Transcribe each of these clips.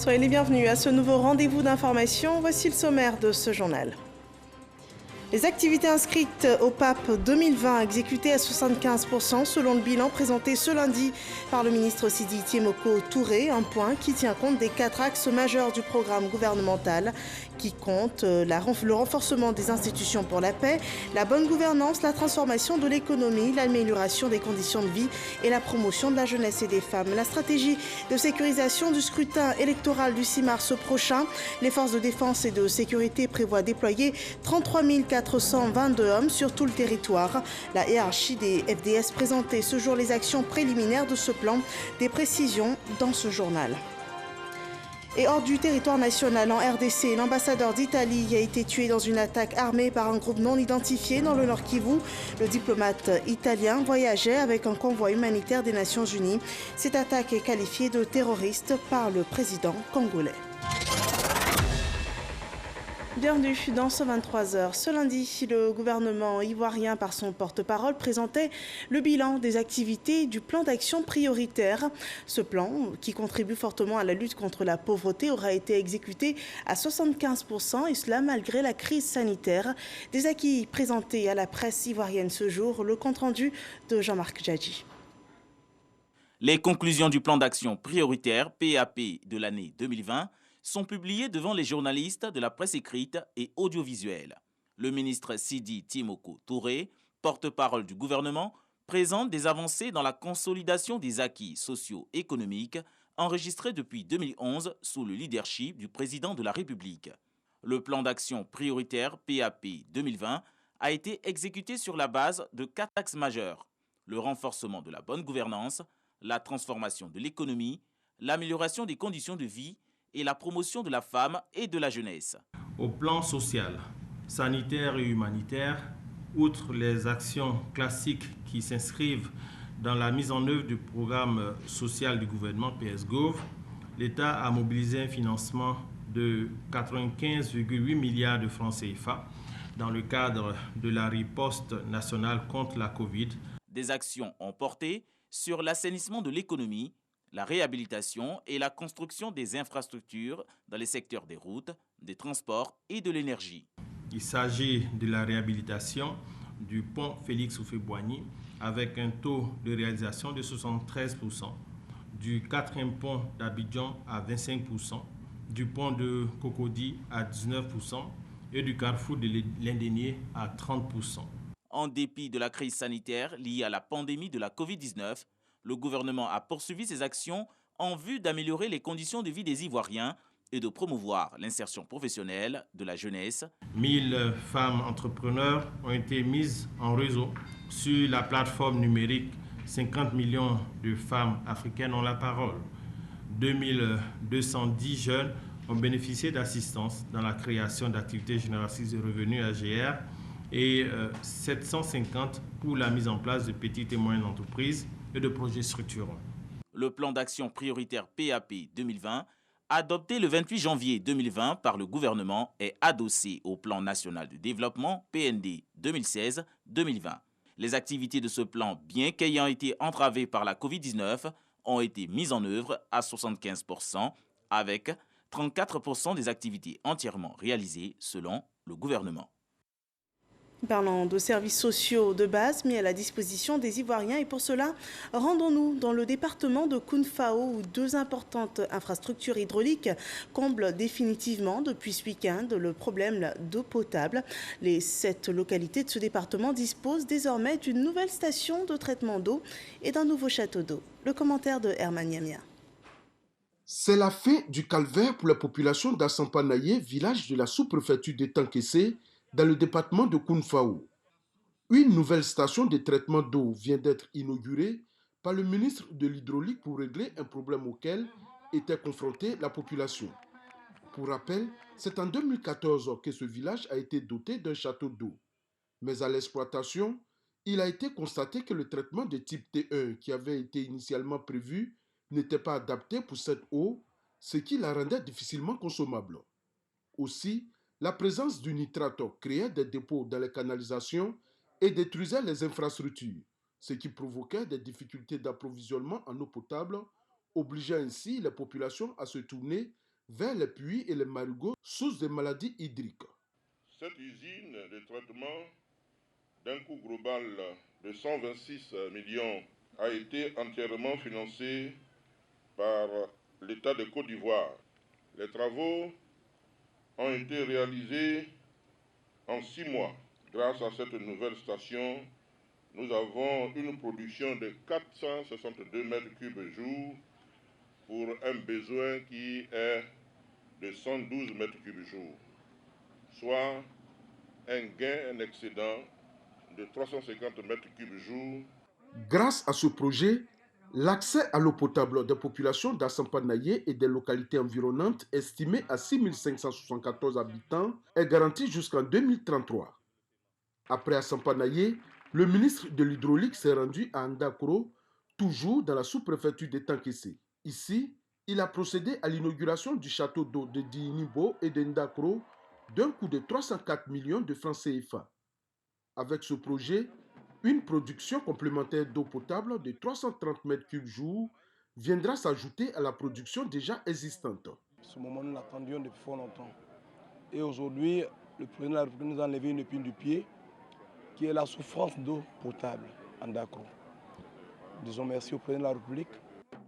Soyez les bienvenus à ce nouveau rendez-vous d'information. Voici le sommaire de ce journal. Les activités inscrites au PAP 2020 exécutées à 75% selon le bilan présenté ce lundi par le ministre Sidi Tiemoko Touré, un point qui tient compte des 4 axes majeurs du programme gouvernemental qui compte le renforcement des institutions pour la paix, la bonne gouvernance, la transformation de l'économie, l'amélioration des conditions de vie et la promotion de la jeunesse et des femmes. La stratégie de sécurisation du scrutin électoral du 6 mars prochain, les forces de défense et de sécurité prévoient déployer 33 422 hommes sur tout le territoire. La hiérarchie des FDS présentait ce jour les actions préliminaires de ce plan. Des précisions dans ce journal. Et hors du territoire national, en RDC, l'ambassadeur d'Italie a été tué dans une attaque armée par un groupe non identifié dans le Nord Kivu. Le diplomate italien voyageait avec un convoi humanitaire des Nations Unies. Cette attaque est qualifiée de terroriste par le président congolais. Bienvenue dans ce 23h. Ce lundi, le gouvernement ivoirien, par son porte-parole, présentait le bilan des activités du plan d'action prioritaire. Ce plan, qui contribue fortement à la lutte contre la pauvreté, aura été exécuté à 75%, et cela malgré la crise sanitaire. Des acquis présentés à la presse ivoirienne ce jour, le compte-rendu de Jean-Marc Djadji. Les conclusions du plan d'action prioritaire PAP de l'année 2020 sont publiés devant les journalistes de la presse écrite et audiovisuelle. Le ministre Sidi Tiemoko Touré, porte-parole du gouvernement, présente des avancées dans la consolidation des acquis socio-économiques enregistrés depuis 2011 sous le leadership du président de la République. Le plan d'action prioritaire PAP 2020 a été exécuté sur la base de 4 axes majeurs: le renforcement de la bonne gouvernance, la transformation de l'économie, l'amélioration des conditions de vie et la promotion de la femme et de la jeunesse. Au plan social, sanitaire et humanitaire, outre les actions classiques qui s'inscrivent dans la mise en œuvre du programme social du gouvernement PS-Gov, l'État a mobilisé un financement de 95,8 milliards de francs CFA dans le cadre de la riposte nationale contre la Covid. Des actions ont porté sur l'assainissement de l'économie, la réhabilitation et la construction des infrastructures dans les secteurs des routes, des transports et de l'énergie. Il s'agit de la réhabilitation du pont Félix Houphouët-Boigny avec un taux de réalisation de 73%, du 4e pont d'Abidjan à 25%, du pont de Cocody à 19% et du carrefour de l'Indénié à 30%. En dépit de la crise sanitaire liée à la pandémie de la Covid-19, le gouvernement a poursuivi ses actions en vue d'améliorer les conditions de vie des Ivoiriens et de promouvoir l'insertion professionnelle de la jeunesse. 1000 femmes entrepreneurs ont été mises en réseau sur la plateforme numérique. 50 millions de femmes africaines ont la parole. 2210 jeunes ont bénéficié d'assistance dans la création d'activités génératrices de revenus AGR et 750 pour la mise en place de petites et moyennes entreprises et de projets structurants. Le plan d'action prioritaire PAP 2020, adopté le 28 janvier 2020 par le gouvernement, est adossé au plan national de développement PND 2016-2020. Les activités de ce plan, bien qu'ayant été entravées par la Covid-19, ont été mises en œuvre à 75%, avec 34% des activités entièrement réalisées selon le gouvernement. Parlant de services sociaux de base mis à la disposition des Ivoiriens, et pour cela, rendons-nous dans le département de Kounfao où 2 importantes infrastructures hydrauliques comblent définitivement depuis ce week-end le problème d'eau potable. Les 7 localités de ce département disposent désormais d'une nouvelle station de traitement d'eau et d'un nouveau château d'eau. Le commentaire de Herman Yamia. C'est la fin du calvaire pour la population d'Assampanaye, village de la sous-préfecture d'Etankessé, dans le département de Kounfao. Une nouvelle station de traitement d'eau vient d'être inaugurée par le ministre de l'Hydraulique pour régler un problème auquel était confrontée la population. Pour rappel, c'est en 2014 que ce village a été doté d'un château d'eau. Mais à l'exploitation, il a été constaté que le traitement de type T1 qui avait été initialement prévu n'était pas adapté pour cette eau, ce qui la rendait difficilement consommable. Aussi, la présence du nitrate créait des dépôts dans les canalisations et détruisait les infrastructures, ce qui provoquait des difficultés d'approvisionnement en eau potable, obligeant ainsi les populations à se tourner vers les puits et les marigots, sources de maladies hydriques. Cette usine de traitement d'un coût global de 126 millions a été entièrement financée par l'État de Côte d'Ivoire. Les travaux ont été réalisés en 6 mois. Grâce à cette nouvelle station, nous avons une production de 462 mètres cubes jour pour un besoin qui est de 112 mètres cubes jour, soit un gain, un excédent de 350 mètres cubes jour. Grâce à ce projet, l'accès à l'eau potable des populations d'Assampanaye et des localités environnantes, estimées à 6 574 habitants, est garanti jusqu'en 2033. Après Assampanaye, le ministre de l'Hydraulique s'est rendu à Ndakro, toujours dans la sous-préfecture d'Etankessé. Ici, il a procédé à l'inauguration du château d'eau de Dinibo et de Ndakro d'un coût de 304 millions de francs CFA. Avec ce projet, une production complémentaire d'eau potable de 330 mètres cubes jour viendra s'ajouter à la production déjà existante. Ce moment, nous l'attendions depuis fort longtemps. Et aujourd'hui, le président de la République nous a enlevé une épine du pied, qui est la souffrance d'eau potable en Ndakro. Disons merci au président de la République.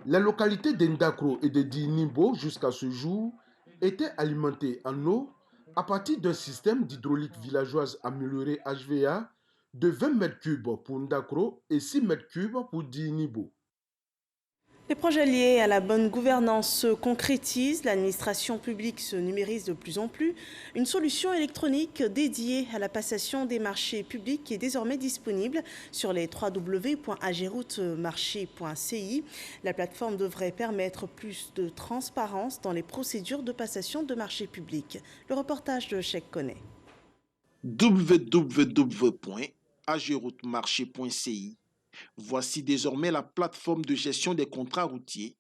Les localités d'Ndakro et de Dinibo, jusqu'à ce jour, étaient alimentées en eau à partir d'un système d'hydraulique villageoise amélioré HVA de 20 mètres cubes pour Ndakro et 6 mètres cubes pour Dinibo. Les projets liés à la bonne gouvernance se concrétisent, l'administration publique se numérise de plus en plus. Une solution électronique dédiée à la passation des marchés publics est désormais disponible sur les www.ageroute-marché.ci. La plateforme devrait permettre plus de transparence dans les procédures de passation de marchés publics. Le reportage de Cheikh Koné. www.ageroute-marché.ci. Voici désormais la plateforme de gestion des contrats routiers.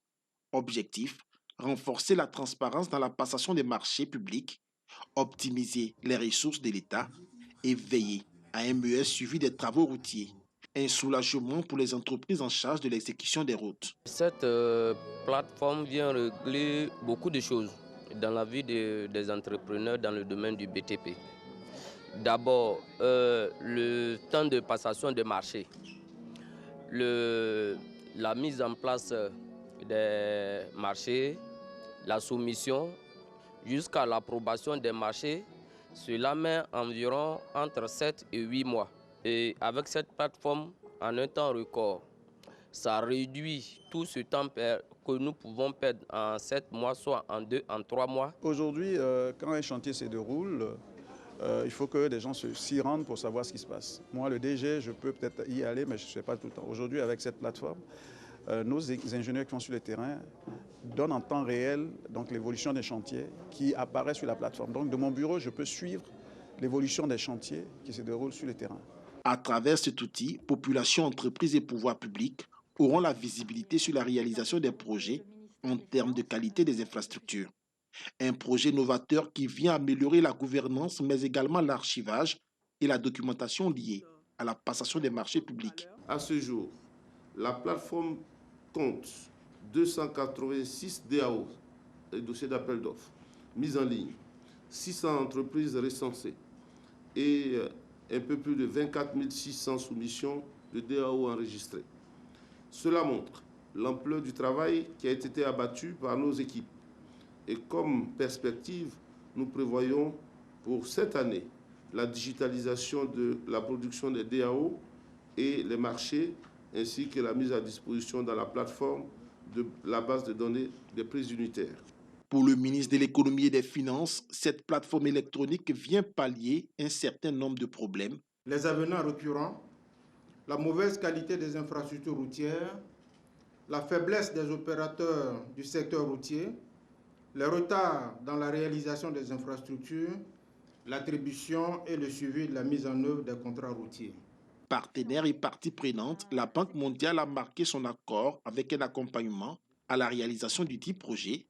Objectif, renforcer la transparence dans la passation des marchés publics, optimiser les ressources de l'État et veiller à un meilleur suivi des travaux routiers. Un soulagement pour les entreprises en charge de l'exécution des routes. Cette plateforme vient régler beaucoup de choses dans la vie des entrepreneurs dans le domaine du BTP. D'abord, le temps de passation des marchés. La mise en place des marchés, la soumission jusqu'à l'approbation des marchés, cela met environ entre 7 et 8 mois. Et avec cette plateforme, en un temps record, ça réduit tout ce temps que nous pouvons perdre en 7 mois, soit en 2, en 3 mois. Aujourd'hui, quand un chantier se déroule, il faut que des gens s'y rendent pour savoir ce qui se passe. Moi, le DG, je peux peut-être y aller, mais je ne sais pas tout le temps. Aujourd'hui, avec cette plateforme, nos ingénieurs qui sont sur le terrain donnent en temps réel l'évolution des chantiers qui apparaissent sur la plateforme. Donc, de mon bureau, je peux suivre l'évolution des chantiers qui se déroulent sur le terrain. À travers cet outil, population, entreprises et pouvoirs publics auront la visibilité sur la réalisation des projets en termes de qualité des infrastructures. Un projet novateur qui vient améliorer la gouvernance, mais également l'archivage et la documentation liée à la passation des marchés publics. À ce jour, la plateforme compte 286 DAO, les dossiers d'appel d'offres, mis en ligne, 600 entreprises recensées et un peu plus de 24 600 soumissions de DAO enregistrées. Cela montre l'ampleur du travail qui a été abattu par nos équipes. Et comme perspective, nous prévoyons pour cette année la digitalisation de la production des DAO et les marchés, ainsi que la mise à disposition dans la plateforme de la base de données des prises unitaires. Pour le ministre de l'Économie et des Finances, cette plateforme électronique vient pallier un certain nombre de problèmes. Les avenants récurrents, la mauvaise qualité des infrastructures routières, la faiblesse des opérateurs du secteur routier, les retards dans la réalisation des infrastructures, l'attribution et le suivi de la mise en œuvre des contrats routiers. Partenaires et parties prenantes, la Banque mondiale a marqué son accord avec un accompagnement à la réalisation du dit projet.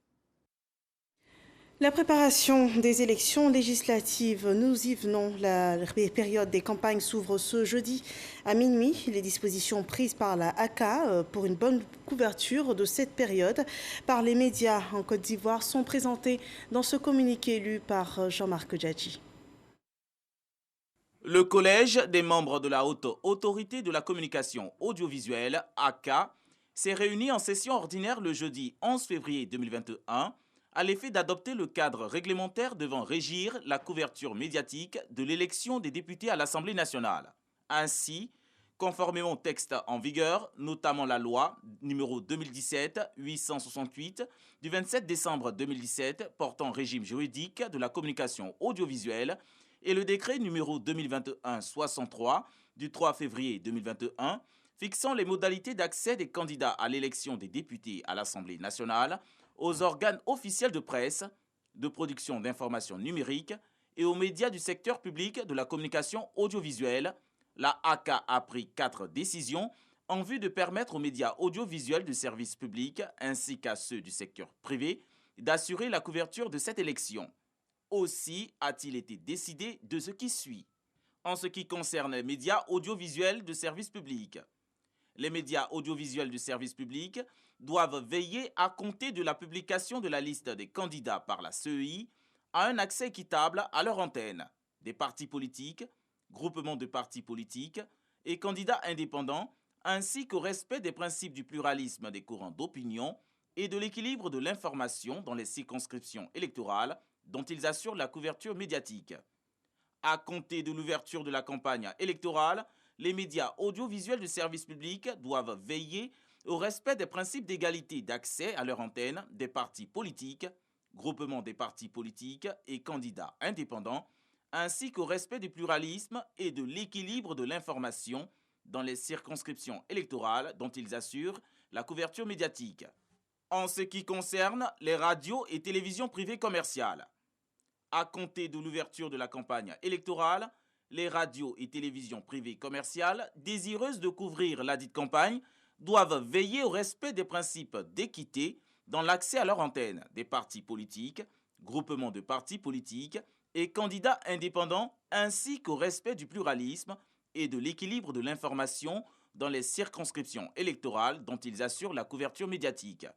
La préparation des élections législatives, nous y venons. La période des campagnes s'ouvre ce jeudi à minuit. Les dispositions prises par la AK pour une bonne couverture de cette période par les médias en Côte d'Ivoire sont présentées dans ce communiqué lu par Jean-Marc Djadji. Le collège des membres de la Haute Autorité de la Communication Audiovisuelle, AK, s'est réuni en session ordinaire le jeudi 11 février 2021 à l'effet d'adopter le cadre réglementaire devant régir la couverture médiatique de l'élection des députés à l'Assemblée nationale. Ainsi, conformément au texte en vigueur, notamment la loi numéro 2017-868 du 27 décembre 2017 portant régime juridique de la communication audiovisuelle et le décret numéro 2021-63 du 3 février 2021 fixant les modalités d'accès des candidats à l'élection des députés à l'Assemblée nationale, aux organes officiels de presse, de production d'informations numériques et aux médias du secteur public de la communication audiovisuelle, la AK a pris 4 décisions en vue de permettre aux médias audiovisuels du service public ainsi qu'à ceux du secteur privé d'assurer la couverture de cette élection. Aussi a-t-il été décidé de ce qui suit. En ce qui concerne les médias audiovisuels de service public, les médias audiovisuels du service public doivent veiller à compter de la publication de la liste des candidats par la CEI à un accès équitable à leur antenne, des partis politiques, groupements de partis politiques et candidats indépendants, ainsi qu'au respect des principes du pluralisme des courants d'opinion et de l'équilibre de l'information dans les circonscriptions électorales dont ils assurent la couverture médiatique. À compter de l'ouverture de la campagne électorale, les médias audiovisuels du service public doivent veiller au respect des principes d'égalité d'accès à leur antenne des partis politiques, groupements des partis politiques et candidats indépendants, ainsi qu'au respect du pluralisme et de l'équilibre de l'information dans les circonscriptions électorales dont ils assurent la couverture médiatique. En ce qui concerne les radios et télévisions privées commerciales, à compter de l'ouverture de la campagne électorale, les radios et télévisions privées commerciales désireuses de couvrir ladite campagne doivent veiller au respect des principes d'équité dans l'accès à leur antenne des partis politiques, groupements de partis politiques et candidats indépendants, ainsi qu'au respect du pluralisme et de l'équilibre de l'information dans les circonscriptions électorales dont ils assurent la couverture médiatique.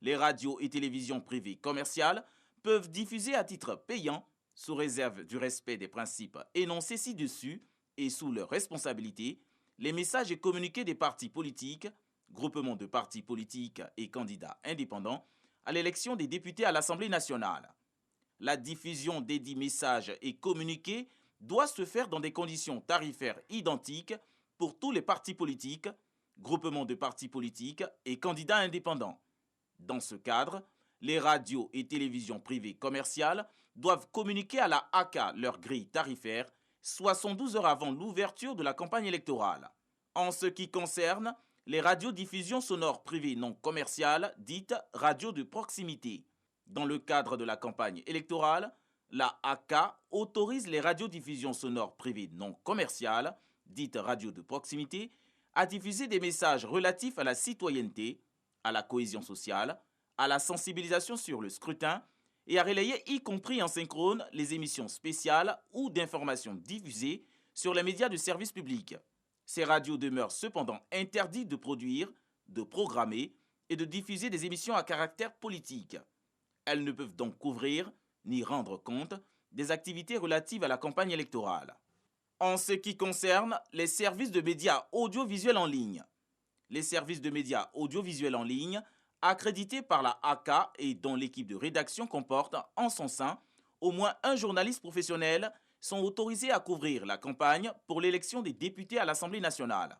Les radios et télévisions privées commerciales peuvent diffuser à titre payant, sous réserve du respect des principes énoncés ci-dessus et sous leur responsabilité, les messages et communiqués des partis politiques, groupements de partis politiques et candidats indépendants à l'élection des députés à l'Assemblée nationale. La diffusion des dits messages et communiqués doit se faire dans des conditions tarifaires identiques pour tous les partis politiques, groupements de partis politiques et candidats indépendants. Dans ce cadre, les radios et télévisions privées commerciales doivent communiquer à la AK leur grille tarifaire 72 heures avant l'ouverture de la campagne électorale. En ce qui concerne les radiodiffusions sonores privées non commerciales, dites radios de proximité, dans le cadre de la campagne électorale, la AK autorise les radiodiffusions sonores privées non commerciales, dites radios de proximité, à diffuser des messages relatifs à la citoyenneté, à la cohésion sociale, à la sensibilisation sur le scrutin et à relayer y compris en synchrone les émissions spéciales ou d'informations diffusées sur les médias de service public. Ces radios demeurent cependant interdites de produire, de programmer et de diffuser des émissions à caractère politique. Elles ne peuvent donc couvrir ni rendre compte des activités relatives à la campagne électorale. En ce qui concerne les services de médias audiovisuels en ligne, les services de médias audiovisuels en ligne accrédités par la AK et dont l'équipe de rédaction comporte en son sein au moins un journaliste professionnel sont autorisés à couvrir la campagne pour l'élection des députés à l'Assemblée nationale.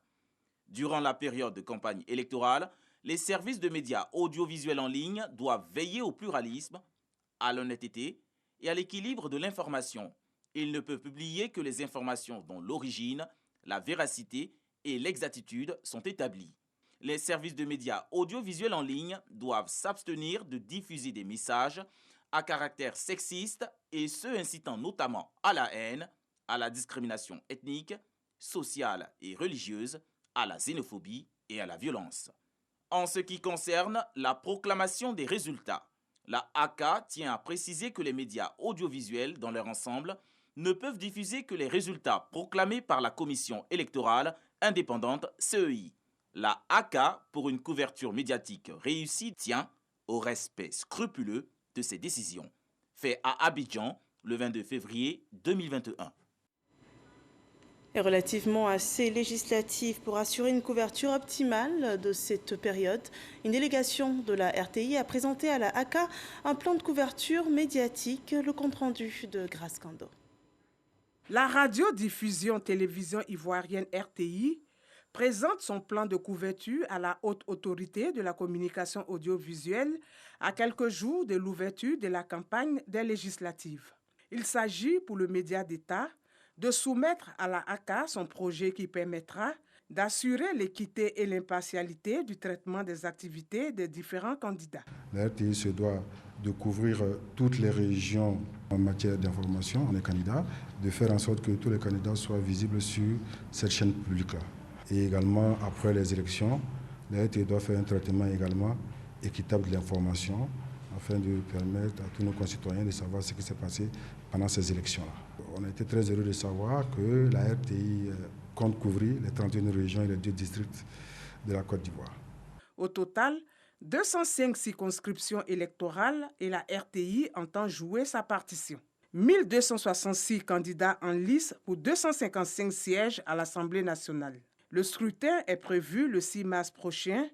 Durant la période de campagne électorale, les services de médias audiovisuels en ligne doivent veiller au pluralisme, à l'honnêteté et à l'équilibre de l'information. Ils ne peuvent publier que les informations dont l'origine, la véracité et l'exactitude sont établies. Les services de médias audiovisuels en ligne doivent s'abstenir de diffuser des messages à caractère sexiste et ceux incitant notamment à la haine, à la discrimination ethnique, sociale et religieuse, à la xénophobie et à la violence. En ce qui concerne la proclamation des résultats, La ACA tient à préciser que les médias audiovisuels dans leur ensemble ne peuvent diffuser que les résultats proclamés par la Commission électorale indépendante CEI. La ACA, pour une couverture médiatique réussie, tient au respect scrupuleux de ses décisions. Fait à Abidjan le 22 février 2021. Et relativement à ces législatives, pour assurer une couverture optimale de cette période, une délégation de la RTI a présenté à la ACA un plan de couverture médiatique, le compte-rendu de Grace Kando. La radiodiffusion télévision ivoirienne RTI présente son plan de couverture à la haute autorité de la communication audiovisuelle à quelques jours de l'ouverture de la campagne des législatives. Il s'agit pour le média d'État de soumettre à la ACA son projet qui permettra d'assurer l'équité et l'impartialité du traitement des activités des différents candidats. La RTI se doit de couvrir toutes les régions en matière d'information, les candidats, de faire en sorte que tous les candidats soient visibles sur cette chaîne publique-là. Et également, après les élections, la RTI doit faire un traitement également équitable de l'information afin de permettre à tous nos concitoyens de savoir ce qui s'est passé pendant ces élections-là. On a été très heureux de savoir que la RTI compte couvrir les 31 régions et les 2 districts de la Côte d'Ivoire. Au total, 205 circonscriptions électorales et la RTI entend jouer sa partition. 1266 candidats en lice pour 255 sièges à l'Assemblée nationale. Le scrutin est prévu le 6 mars prochain,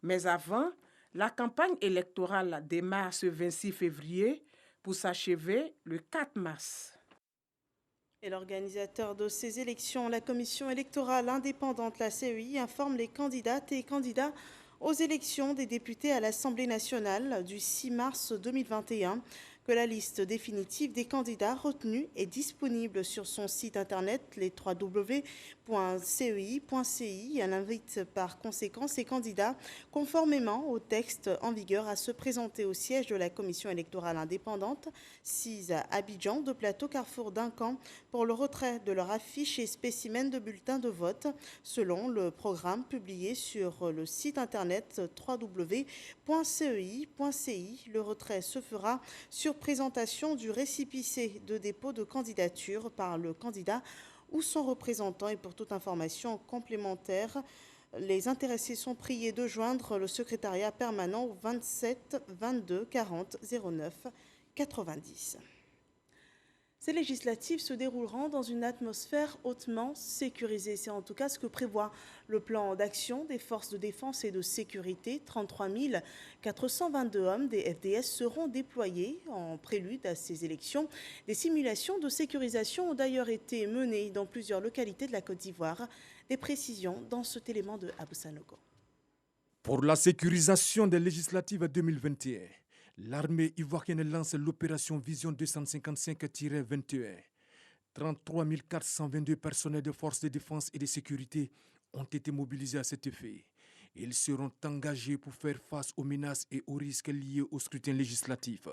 mais avant, la campagne électorale démarre ce 26 février pour s'achever le 4 mars. Et l'organisateur de ces élections, la Commission électorale indépendante, la CEI, informe les candidates et candidats aux élections des députés à l'Assemblée nationale du 6 mars 2021 que la liste définitive des candidats retenus est disponible sur son site internet, les www.cei.ci. Elle invite par conséquent ces candidats, conformément au texte en vigueur, à se présenter au siège de la Commission électorale indépendante, 6 à Abidjan, de Plateau, Carrefour d'Incan, pour le retrait de leur affiche et spécimen de bulletins de vote, selon le programme publié sur le site internet www.cei.ci. Le retrait se fera sur présentation du récépissé de dépôt de candidature par le candidat ou son représentant. Et pour toute information complémentaire, les intéressés sont priés de joindre le secrétariat permanent au 27 22 40 09 90. Ces législatives se dérouleront dans une atmosphère hautement sécurisée. C'est en tout cas ce que prévoit le plan d'action des forces de défense et de sécurité. 33 422 hommes des FDS seront déployés en prélude à ces élections. Des simulations de sécurisation ont d'ailleurs été menées dans plusieurs localités de la Côte d'Ivoire. Des précisions dans cet élément de Abou Sanogo. Pour la sécurisation des législatives 2021, l'armée ivoirienne lance l'opération Vision 255-21. 33 422 personnels de forces de défense et de sécurité ont été mobilisés à cet effet. Ils seront engagés pour faire face aux menaces et aux risques liés au scrutin législatif.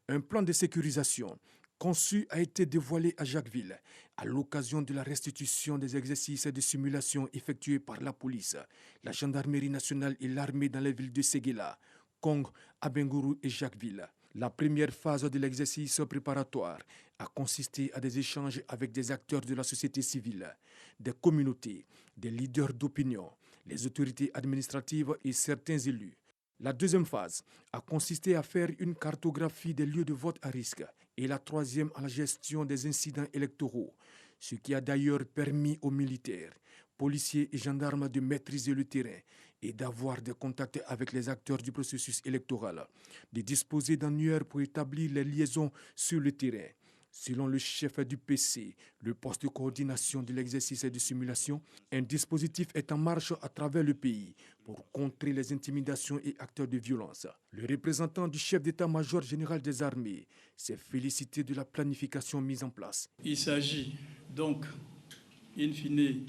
Un plan de sécurisation conçu a été dévoilé à Jacquesville à l'occasion de la restitution des exercices de simulation effectués par la police, la gendarmerie nationale et l'armée dans les villes de Séguéla, Kong, Abengourou et Jacquesville. La première phase de l'exercice préparatoire a consisté à des échanges avec des acteurs de la société civile, des communautés, des leaders d'opinion, les autorités administratives et certains élus. La deuxième phase a consisté à faire une cartographie des lieux de vote à risque et la troisième à la gestion des incidents électoraux, ce qui a d'ailleurs permis aux militaires, policiers et gendarmes de maîtriser le terrain et d'avoir des contacts avec les acteurs du processus électoral, de disposer d'annuaires pour établir les liaisons sur le terrain. Selon le chef du PC, le poste de coordination de l'exercice de simulation, un dispositif est en marche à travers le pays pour contrer les intimidations et acteurs de violence. Le représentant du chef d'état-major général des armées s'est félicité de la planification mise en place. Il s'agit donc, in fine,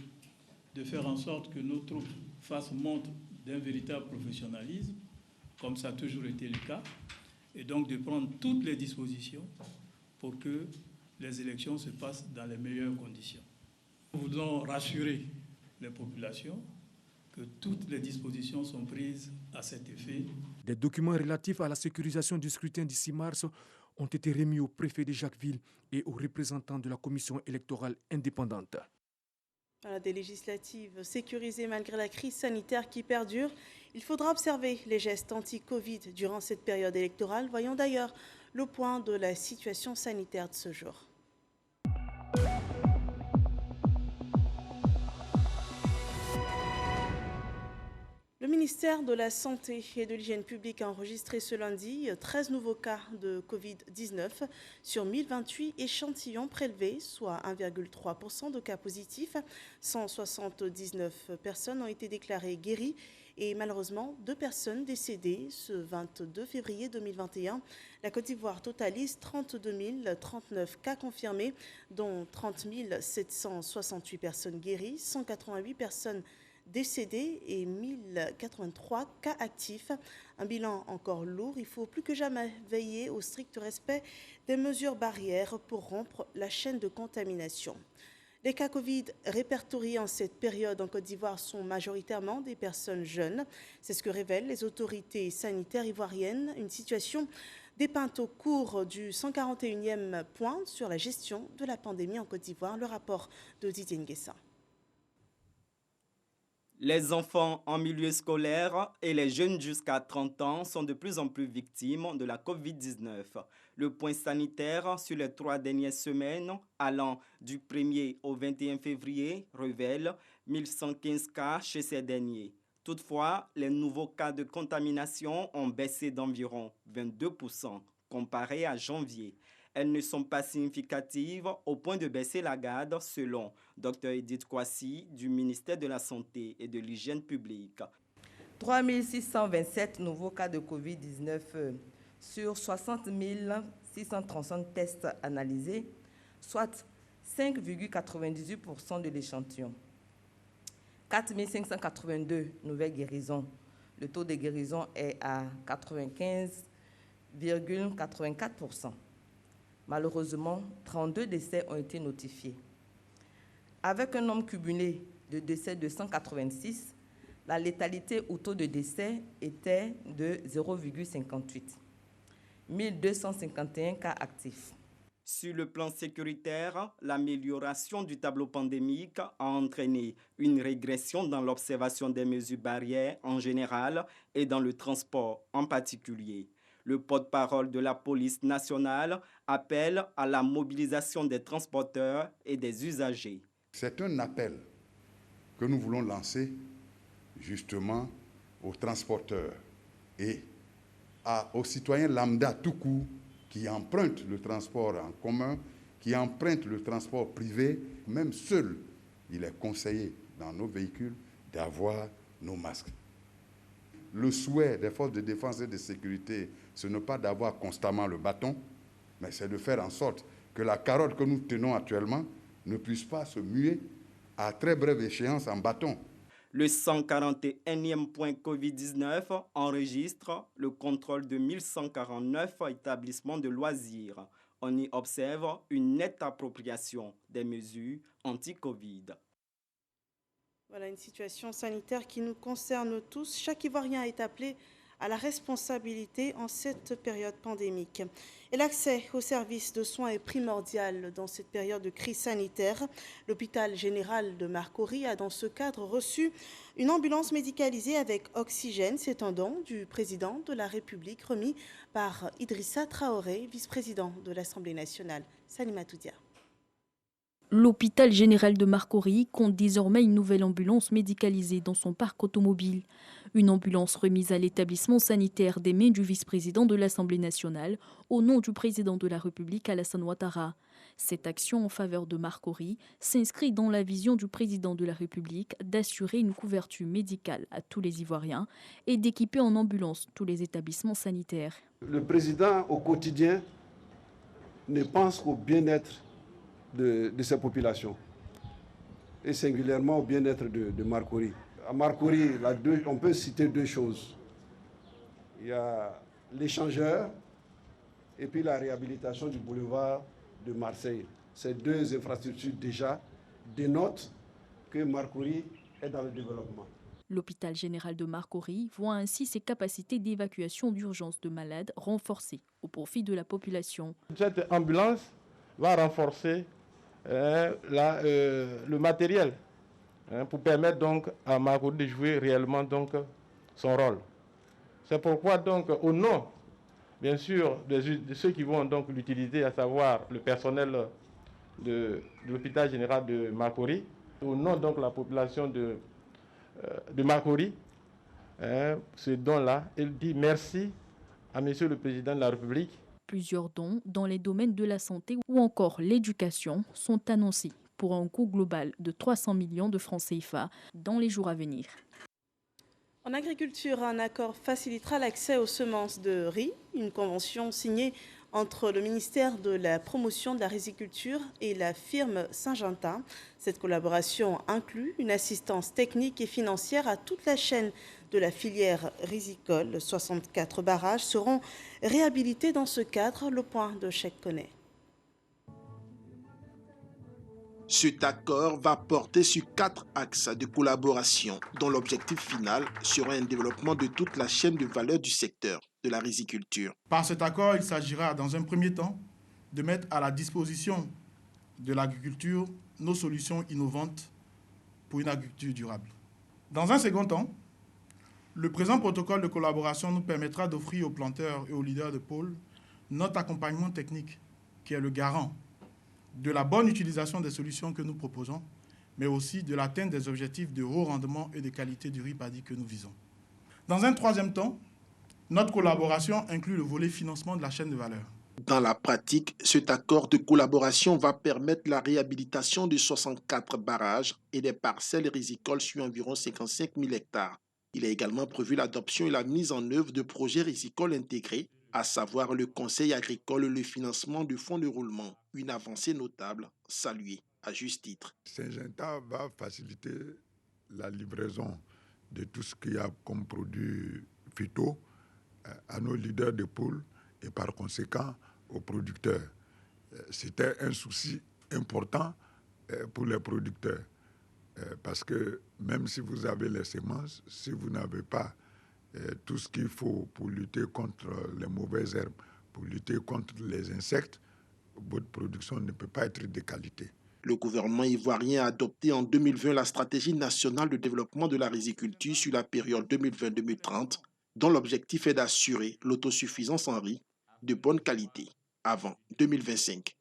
de faire en sorte que nos troupes fassent montre d'un véritable professionnalisme, comme ça a toujours été le cas, et donc de prendre toutes les dispositions pour que les élections se passent dans les meilleures conditions. Nous voulons rassurer les populations que toutes les dispositions sont prises à cet effet. Des documents relatifs à la sécurisation du scrutin du 6 mars ont été remis au préfet de Jacquesville et aux représentants de la commission électorale indépendante. Voilà, des législatives sécurisées malgré la crise sanitaire qui perdure. Il faudra observer les gestes anti-Covid durant cette période électorale. Voyons d'ailleurs le point de la situation sanitaire de ce jour. Le ministère de la Santé et de l'Hygiène publique a enregistré ce lundi 13 nouveaux cas de Covid-19 sur 1028 échantillons prélevés, soit 1,3% de cas positifs. 179 personnes ont été déclarées guéries et malheureusement 2 personnes décédées ce 22 février 2021. La Côte d'Ivoire totalise 32 039 cas confirmés, dont 30 768 personnes guéries, 188 personnes décédés et 1083 cas actifs. Un bilan encore lourd. Il faut plus que jamais veiller au strict respect des mesures barrières pour rompre la chaîne de contamination. Les cas Covid répertoriés en cette période en Côte d'Ivoire sont majoritairement des personnes jeunes. C'est ce que révèlent les autorités sanitaires ivoiriennes. Une situation dépeinte au cours du 141e point sur la gestion de la pandémie en Côte d'Ivoire. Le rapport de Didier Nguessa. Les enfants en milieu scolaire et les jeunes jusqu'à 30 ans sont de plus en plus victimes de la Covid-19. Le point sanitaire sur les 3 dernières semaines, allant du 1er au 21 février, révèle 1115 cas chez ces derniers. Toutefois, les nouveaux cas de contamination ont baissé d'environ 22% comparé à janvier. Elles ne sont pas significatives au point de baisser la garde, selon Dr Edith Kwasi du ministère de la Santé et de l'Hygiène publique. 3 627 nouveaux cas de Covid-19 sur 60 635 tests analysés, soit 5,98% de l'échantillon. 4 582 nouvelles guérisons. Le taux de guérison est à 95,84%. Malheureusement, 32 décès ont été notifiés. Avec un nombre cumulé de décès de 186, la létalité au taux de décès était de 0,58. 1251 cas actifs. Sur le plan sécuritaire, l'amélioration du tableau pandémique a entraîné une régression dans l'observation des mesures barrières en général et dans le transport en particulier. Le porte-parole de la police nationale appelle à la mobilisation des transporteurs et des usagers. C'est un appel que nous voulons lancer justement aux transporteurs et aux citoyens lambda tout court qui empruntent le transport en commun, qui empruntent le transport privé. Même seul, il est conseillé dans nos véhicules d'avoir nos masques. Le souhait des forces de défense et de sécurité, ce n'est pas d'avoir constamment le bâton, mais c'est de faire en sorte que la carotte que nous tenons actuellement ne puisse pas se muer à très brève échéance en bâton. Le 141e point Covid-19 enregistre le contrôle de 1149 établissements de loisirs. On y observe une nette appropriation des mesures anti-Covid. Voilà une situation sanitaire qui nous concerne tous. Chaque Ivoirien est appelé à la responsabilité en cette période pandémique. Et l'accès aux services de soins est primordial dans cette période de crise sanitaire. L'hôpital général de Marcory a dans ce cadre reçu une ambulance médicalisée avec oxygène. C'est un don du président de la République remis par Idrissa Traoré, vice-président de l'Assemblée nationale. Salimata Dia. L'hôpital général de Marcory compte désormais une nouvelle ambulance médicalisée dans son parc automobile. Une ambulance remise à l'établissement sanitaire des mains du vice-président de l'Assemblée nationale au nom du président de la République Alassane Ouattara. Cette action en faveur de Marcory s'inscrit dans la vision du président de la République d'assurer une couverture médicale à tous les Ivoiriens et d'équiper en ambulance tous les établissements sanitaires. Le président au quotidien ne pense qu'au bien-être de ces populations et singulièrement au bien-être de Marcory. À Marcory, on peut citer 2 choses. Il y a l'échangeur et puis la réhabilitation du boulevard de Marseille. Ces 2 infrastructures déjà dénotent que Marcory est dans le développement. L'hôpital général de Marcory voit ainsi ses capacités d'évacuation d'urgence de malades renforcées au profit de la population. Cette ambulance va renforcer le matériel pour permettre donc à Marcory de jouer réellement donc son rôle. C'est pourquoi donc au nom bien sûr de ceux qui vont donc l'utiliser, à savoir le personnel de l'hôpital général de Marcory, au nom donc de la population de Marcory, ce don-là, il dit merci à Monsieur le Président de la République. Plusieurs dons dans les domaines de la santé ou encore l'éducation sont annoncés pour un coût global de 300 millions de francs CFA dans les jours à venir. En agriculture, un accord facilitera l'accès aux semences de riz, une convention signée entre le ministère de la Promotion de la Riziculture et la firme Syngenta. Cette collaboration inclut une assistance technique et financière à toute la chaîne de la filière rizicole. 64 barrages seront réhabilités dans ce cadre. Le point de Cheikh Koné. Cet accord va porter sur 4 axes de collaboration dont l'objectif final sera un développement de toute la chaîne de valeur du secteur de la riziculture. Par cet accord, il s'agira dans un premier temps de mettre à la disposition de l'agriculture nos solutions innovantes pour une agriculture durable. Dans un second temps, le présent protocole de collaboration nous permettra d'offrir aux planteurs et aux leaders de pôle notre accompagnement technique qui est le garant de la bonne utilisation des solutions que nous proposons, mais aussi de l'atteinte des objectifs de haut rendement et de qualité du riz paddy que nous visons. Dans un troisième temps, notre collaboration inclut le volet financement de la chaîne de valeur. Dans la pratique, cet accord de collaboration va permettre la réhabilitation de 64 barrages et des parcelles rizicoles sur environ 55 000 hectares. Il est également prévu l'adoption et la mise en œuvre de projets rizicoles intégrés, à savoir le conseil agricole et le financement du fonds de roulement, une avancée notable, saluée à juste titre. Syngenta va faciliter la livraison de tout ce qu'il y a comme produit phyto à nos leaders de poules et par conséquent aux producteurs. C'était un souci important pour les producteurs parce que même si vous avez les semences, si vous n'avez pas tout ce qu'il faut pour lutter contre les mauvaises herbes, pour lutter contre les insectes, votre production ne peut pas être de qualité. Le gouvernement ivoirien a adopté en 2020 la stratégie nationale de développement de la riziculture sur la période 2020-2030, dont l'objectif est d'assurer l'autosuffisance en riz de bonne qualité avant 2025.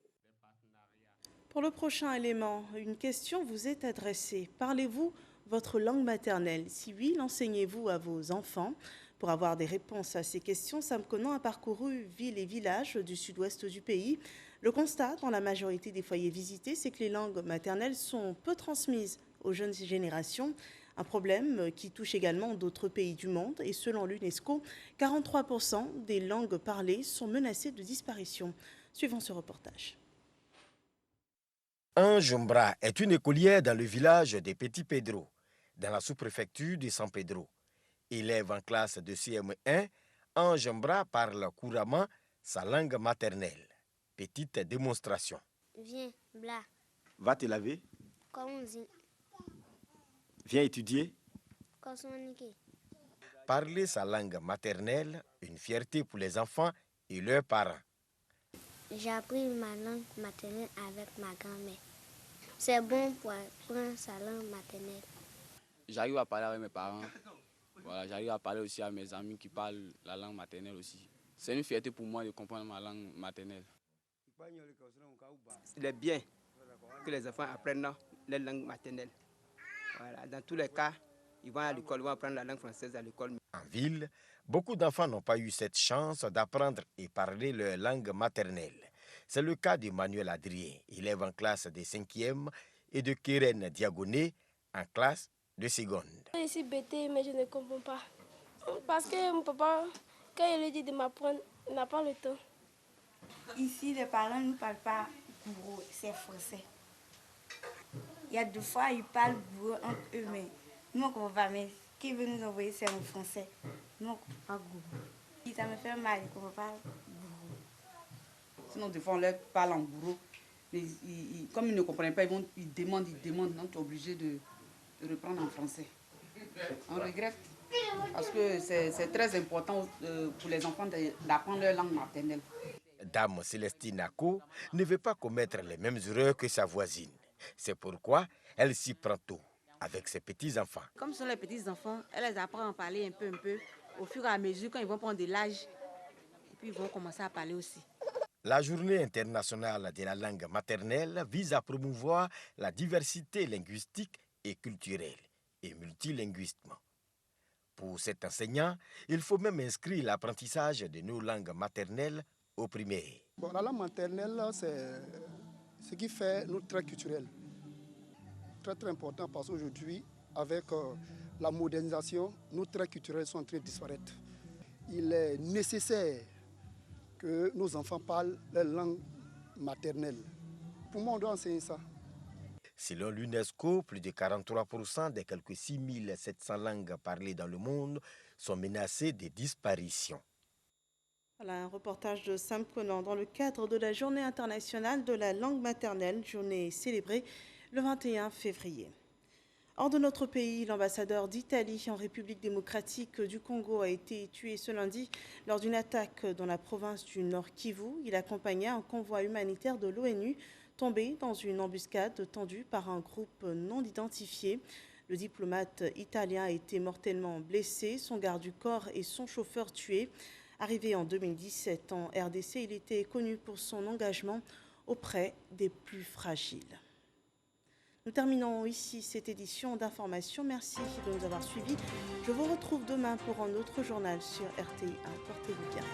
Pour le prochain élément, une question vous est adressée. Parlez-vous votre langue maternelle? Si oui, l'enseignez-vous à vos enfants? Pour avoir des réponses à ces questions, Sam Konan a parcouru villes et villages du sud-ouest du pays. Le constat dans la majorité des foyers visités, c'est que les langues maternelles sont peu transmises aux jeunes générations. Un problème qui touche également d'autres pays du monde. Et selon l'UNESCO, 43% des langues parlées sont menacées de disparition. Suivons ce reportage. Anjumbra est une écolière dans le village des Petits Pedro, dans la sous-préfecture de San Pedro. Élève en classe de CM1, Anjumbra parle couramment sa langue maternelle. Petite démonstration. Viens, bla. Va te laver. Comment-y? Viens étudier. Comment-y? Parler sa langue maternelle, une fierté pour les enfants et leurs parents. J'ai appris ma langue maternelle avec ma grand-mère. C'est bon pour apprendre sa langue maternelle. J'arrive à parler avec mes parents. Voilà, j'arrive à parler aussi à mes amis qui parlent la langue maternelle aussi. C'est une fierté pour moi de comprendre ma langue maternelle. Il est bien que les enfants apprennent leur langue maternelle. Voilà, dans tous les cas, ils vont à l'école, ils vont apprendre la langue française à l'école. En ville, beaucoup d'enfants n'ont pas eu cette chance d'apprendre et parler leur langue maternelle. C'est le cas de Manuel Adrien, élève en classe de 5e, et de Keren Diagoné, en classe de seconde. Je suis bêtée, mais je ne comprends pas. Parce que mon papa, quand il lui dit de m'apprendre, il n'a pas le temps. Ici, les parents ne parlent pas gourou, c'est français. Il y a 2 fois, ils parlent gourou entre eux, mais nous, on ne comprend pas. Mais qui veut nous envoyer, c'est en français. Nous, on ne comprend pas gourou. Ça me fait mal, ils ne comprennent pas gourou. Sinon, des fois, on leur parle en gourou. Mais comme ils ne comprennent pas, ils demandent. Donc, tu es obligé de reprendre en français. On regrette. Parce que c'est très important pour les enfants d'apprendre leur langue maternelle. Dame Célestine Ako ne veut pas commettre les mêmes erreurs que sa voisine. C'est pourquoi elle s'y prend tôt avec ses petits-enfants. Comme ce sont les petits-enfants, elle les apprend à parler un peu. Au fur et à mesure, quand ils vont prendre de l'âge, et puis ils vont commencer à parler aussi. La journée internationale de la langue maternelle vise à promouvoir la diversité linguistique et culturelle et multilinguisme. Pour cet enseignant, il faut même inscrire l'apprentissage de nos langues maternelles au primaire. La langue maternelle, c'est ce qui fait notre trait culturel. Très important parce qu'aujourd'hui, avec la modernisation, nos traits culturels sont en train de disparaître. Il est nécessaire que nos enfants parlent leur langue maternelle. Pour moi, on doit enseigner ça. Selon l'UNESCO, plus de 43% des quelques 6700 langues parlées dans le monde sont menacées de disparition. Voilà un reportage de Sam Conan dans le cadre de la Journée internationale de la langue maternelle, journée célébrée le 21 février. Hors de notre pays, l'ambassadeur d'Italie en République démocratique du Congo a été tué ce lundi lors d'une attaque dans la province du Nord Kivu. Il accompagnait un convoi humanitaire de l'ONU tombé dans une embuscade tendue par un groupe non identifié. Le diplomate italien a été mortellement blessé, son garde du corps et son chauffeur tués. Arrivé en 2017 en RDC, il était connu pour son engagement auprès des plus fragiles. Nous terminons ici cette édition d'information. Merci de nous avoir suivis. Je vous retrouve demain pour un autre journal sur RTI1. Portez-vous bien.